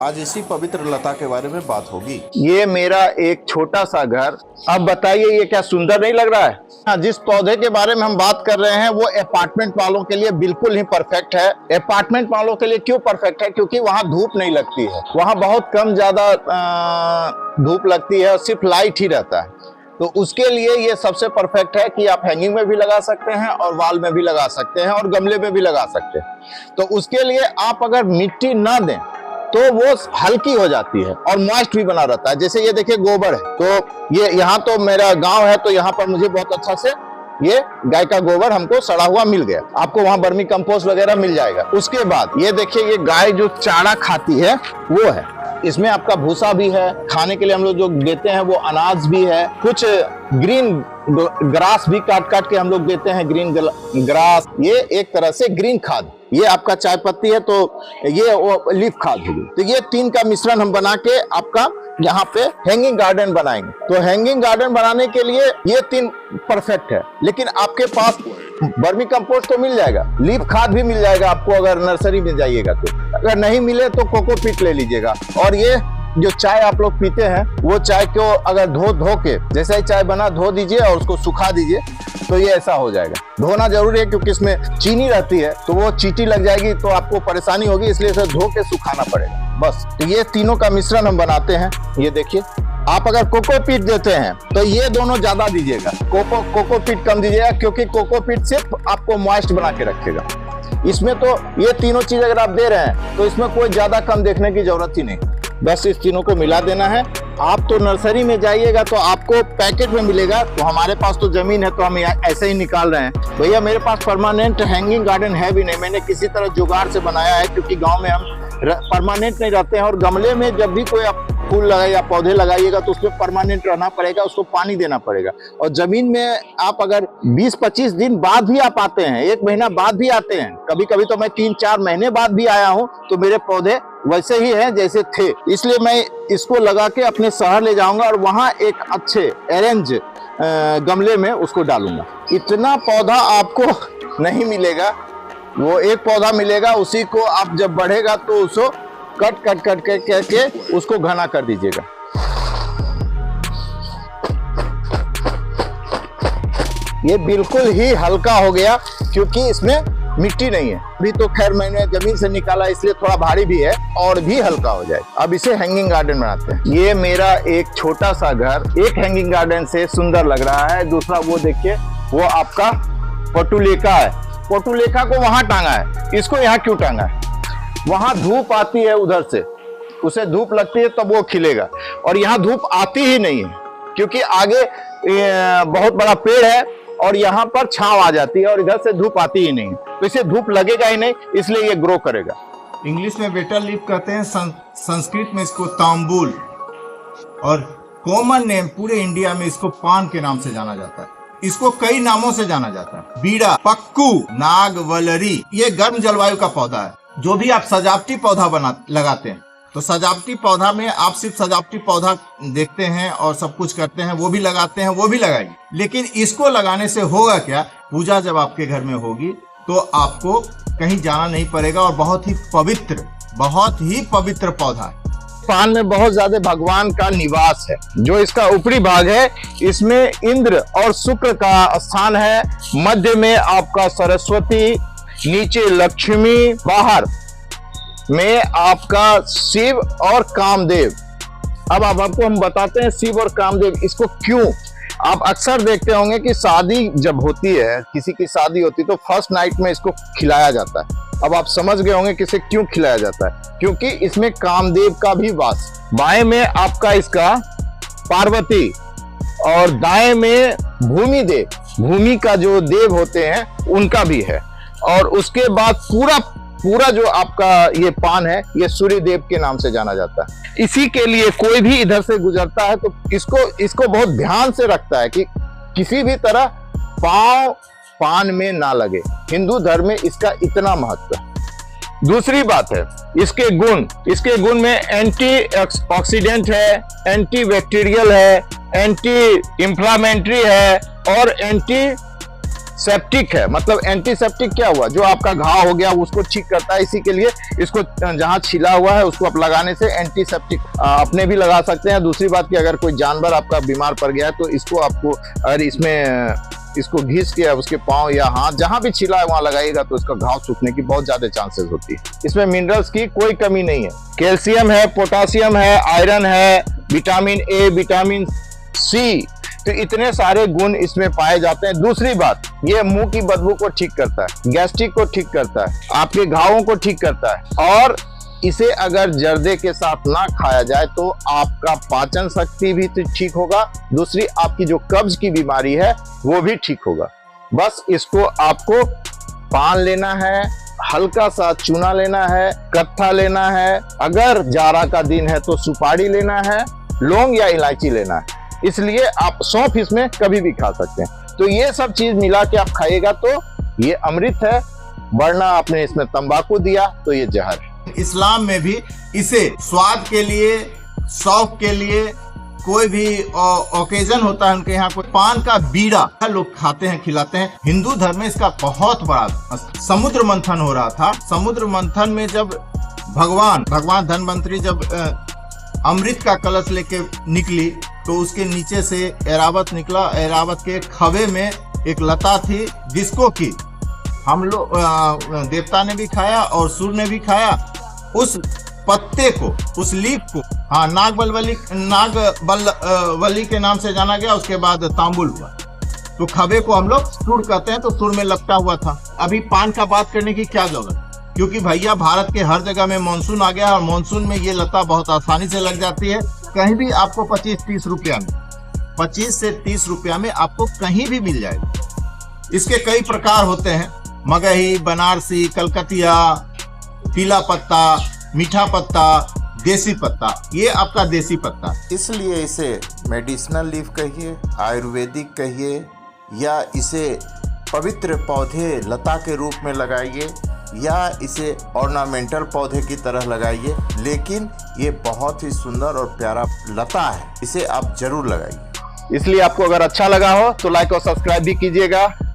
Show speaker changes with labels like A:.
A: आज इसी पवित्र लता के बारे में बात होगी।
B: ये मेरा एक छोटा सा घर। अब बताइए ये क्या सुंदर नहीं लग रहा है? हाँ, जिस पौधे के बारे में हम बात कर रहे हैं वो अपार्टमेंट वालों के लिए बिल्कुल ही परफेक्ट है। अपार्टमेंट वालों के लिए क्यों परफेक्ट है? क्योंकि वहाँ धूप नहीं लगती है, वहाँ बहुत कम ज्यादा धूप लगती है, सिर्फ लाइट ही रहता है। तो उसके लिए ये सबसे परफेक्ट है कि आप हैंगिंग में भी लगा सकते हैं और वॉल में भी लगा सकते हैं और गमले में भी लगा सकते हैं। तो उसके लिए आप अगर मिट्टी ना दें तो वो हल्की हो जाती है और मॉइस्ट भी बना रहता है। जैसे ये देखिए गोबर है, तो ये यहाँ तो मेरा गांव है, तो यहाँ पर मुझे बहुत अच्छा से ये गाय का गोबर हमको सड़ा हुआ मिल गया। आपको वहाँ वर्मी कंपोस्ट वगैरह मिल जाएगा। उसके बाद ये देखिए ये गाय जो चारा खाती है वो है, इसमें आपका भूसा भी है, खाने के लिए हम लोग जो देते हैं वो अनाज भी है, कुछ ग्रीन ग्रास भी काट काट के हम लोग देते हैं, ग्रीन ग्रास। ये एक तरह से ग्रीन खाद। ये आपका चाय पत्ती है तो ये वो लीफ खाद होगी। तो ये तीन का मिश्रण हम बना के आपका यहाँ पे हैंगिंग गार्डन बनाएंगे। तो हैंगिंग गार्डन बनाने के लिए ये तीन परफेक्ट है। लेकिन आपके पास वर्मी कंपोस्ट तो मिल जाएगा, लीफ खाद भी मिल जाएगा आपको अगर नर्सरी में जाइएगा तो। अगर नहीं मिले तो कोकोपीट ले लीजिएगा। और ये जो चाय आप लोग पीते हैं वो चाय को अगर धो के, जैसा ही चाय बना धो दीजिए और उसको सुखा दीजिए तो ये ऐसा हो जाएगा। धोना जरूरी है क्योंकि इसमें चीनी रहती है, तो वो चींटी लग जाएगी तो आपको परेशानी होगी, इसलिए इसे धो के सुखाना पड़ेगा बस। तो ये तीनों का मिश्रण हम बनाते हैं। ये देखिए, आप अगर कोकोपीट देते हैं तो ये दोनों ज्यादा दीजिएगा, कोकोपीट कम दीजिएगा, क्योंकि कोकोपीट सिर्फ आपको मॉइस्ट बना के रखेगा। इसमें तो ये तीनों चीज अगर आप दे रहे हैं तो इसमें कोई ज्यादा कम देखने की जरूरत ही नहीं, बस इस तीनों को मिला देना है। आप तो नर्सरी में जाइएगा तो आपको पैकेट में मिलेगा। तो हमारे पास तो जमीन है तो हम ऐसे ही निकाल रहे हैं। भैया मेरे पास परमानेंट हैंगिंग गार्डन है भी नहीं, मैंने किसी तरह जुगाड़ से बनाया है, क्योंकि गांव में हम परमानेंट नहीं रहते हैं। और गमले में जब भी कोई आप फूल लगाए या पौधे लगाइएगा तो उसमें परमानेंट रहना पड़ेगा, उसको पानी देना पड़ेगा। और जमीन में आप अगर 20-25 दिन बाद भी आप आते हैं, 1 महीना बाद भी आते हैं, कभी कभी तो मैं 3-4 महीने बाद भी आया हूं, तो मेरे पौधे वैसे ही हैं जैसे थे। इसलिए मैं इसको लगा के अपने शहर ले जाऊंगा और वहां एक अच्छे अरेंज गमले में उसको डालूंगा। इतना पौधा आपको नहीं मिलेगा, वो एक पौधा मिलेगा, उसी को आप जब बढ़ेगा तो उसको कट करके उसको घना कर दीजिएगा। ये बिल्कुल ही हल्का हो गया क्योंकि इसमें मिट्टी नहीं है। अभी तो खैर मैंने जमीन से निकाला इसलिए थोड़ा भारी भी है, और भी हल्का हो जाए। अब इसे हैंगिंग गार्डन बनाते हैं। ये मेरा एक छोटा सा घर एक हैंगिंग गार्डन से सुंदर लग रहा है। दूसरा वो देखिए, वो आपका पटुलेका है। पटुलेका को वहां टांगा है, इसको यहाँ क्यों टांगा है? वहां धूप आती है उधर से, उसे धूप लगती है तब वो खिलेगा, और यहाँ धूप आती ही नहीं है क्योंकि आगे बहुत बड़ा पेड़ है और यहाँ पर छांव आ जाती है और इधर से धूप आती ही नहीं, तो इसे धूप लगेगा ही नहीं, इसलिए ये ग्रो करेगा।
C: इंग्लिश में बेटर लीफ कहते हैं, संस्कृत में इसको तांबूल, और कॉमन नेम पूरे इंडिया में इसको पान के नाम से जाना जाता है। इसको कई नामों से जाना जाता है, बीड़ा, पक्कू, नागवलरी। ये गर्म जलवायु का पौधा है। जो भी आप सजावटी पौधा लगाते हैं, तो सजावटी पौधा में आप सिर्फ सजावटी पौधा देखते हैं और सब कुछ करते हैं, वो भी लगाते हैं, वो भी लगाइए। लेकिन इसको लगाने से होगा क्या? पूजा जब आपके घर में होगी तो आपको कहीं जाना नहीं पड़ेगा, और बहुत ही पवित्र पौधा है।
B: पान में बहुत ज्यादा भगवान का निवास है। जो इसका ऊपरी भाग है इसमें इंद्र और शुक्र का स्थान है, मध्य में आपका सरस्वती, नीचे लक्ष्मी, बाहर में आपका शिव और कामदेव। अब आपको हम बताते हैं शिव और कामदेव इसको क्यों। आप अक्सर देखते होंगे कि शादी जब होती है, किसी की शादी होती है तो फर्स्ट नाइट में इसको खिलाया जाता है। अब आप समझ गए होंगे कि इसे क्यों खिलाया जाता है, क्योंकि इसमें कामदेव का भी वास। बाएं में आपका इसका पार्वती और दाएं में भूमि देव, भूमि का जो देव होते हैं उनका भी है। और उसके बाद पूरा जो आपका ये पान है ये सूर्य देव के नाम से जाना जाता है। इसी के लिए कोई भी इधर से गुजरता है तो इसको बहुत ध्यान से रखता है कि किसी भी तरह पांव पान में ना लगे। हिंदू धर्म में इसका इतना महत्व है। दूसरी बात है इसके गुण में एंटी ऑक्सीडेंट है, एंटी बैक्टीरियल है, एंटी इंफ्लामेटरी है और एंटी सेप्टिक है, मतलब एंटीसेप्टिक क्या हुआ, जो आपका घाव हो गया उसको ठीक करता है। इसी के लिए इसको जहां छिला हुआ है उसको आप लगाने से एंटीसेप्टिक अपने भी लगा सकते हैं। दूसरी बात कि अगर कोई जानवर आपका बीमार पड़ गया है तो इसको आपको अगर इसमें इसको घिस के उसके पांव या हाथ जहां भी छिला है वहां लगाइएगा तो इसका घाव सूखने की बहुत ज्यादा चांसेस होती है। इसमें मिनरल्स की कोई कमी नहीं है, कैल्शियम है, पोटासियम है, आयरन है, विटामिन ए, विटामिन सी, तो इतने सारे गुण इसमें पाए जाते हैं। दूसरी बात, ये मुंह की बदबू को ठीक करता है, गैस्ट्रिक को ठीक करता है, आपके घावों को ठीक करता है। और इसे अगर जर्दे के साथ ना खाया जाए तो आपका पाचन शक्ति भी ठीक होगा, दूसरी आपकी जो कब्ज की बीमारी है वो भी ठीक होगा। बस इसको आपको पान लेना है, हल्का सा चूना लेना है, कत्था लेना है, अगर जाड़ा का दिन है तो सुपारी लेना है, लौंग या इलायची लेना है। इसलिए आप सौंफ इसमें कभी भी खा सकते हैं। तो ये सब चीज मिला के आप खाइएगा तो ये अमृत है, वरना आपने इसमें तंबाकू दिया तो ये जहर है।
C: इस्लाम में भी इसे स्वाद के लिए, शौक के लिए, कोई भी ओकेजन होता है उनके यहाँ, कोई पान का बीड़ा लोग खाते हैं, खिलाते हैं। हिंदू धर्म में इसका बहुत बड़ा समुद्र मंथन हो रहा था। समुद्र मंथन में जब भगवान धन्वंतरी जब अमृत का कलश लेके निकली तो उसके नीचे से ऐरावत निकला। ऐरावत के खबे में एक लता थी जिसको कि हम लोग देवता ने भी खाया और सूर्य ने भी खाया। उस पत्ते को, उस लीफ को नागबल्ली के नाम से जाना गया। उसके बाद तांबुल हुआ तो खबे को हम लोग सुर कहते हैं, तो सुर में लपटा हुआ था। अभी पान का बात करने की क्या जरूरत, क्योंकि भैया भारत के हर जगह में मानसून आ गया और मानसून में ये लता बहुत आसानी से लग जाती है। कहीं भी आपको 25-30 रुपया में, 25 से 30 रुपया में आपको कहीं भी मिल जाएगा। इसके कई प्रकार होते हैं, मगही, बनारसी, कलकतिया, पीला पत्ता, मीठा पत्ता, देसी पत्ता। ये आपका देसी पत्ता।
A: इसलिए इसे मेडिसिनल लीफ कहिए, आयुर्वेदिक कहिए, या इसे पवित्र पौधे लता के रूप में लगाइए, या इसे ऑर्नामेंटल पौधे की तरह लगाइए, लेकिन ये बहुत ही सुंदर और प्यारा लता है, इसे आप जरूर लगाइए।
B: इसलिए आपको अगर अच्छा लगा हो तो लाइक और सब्सक्राइब भी कीजिएगा।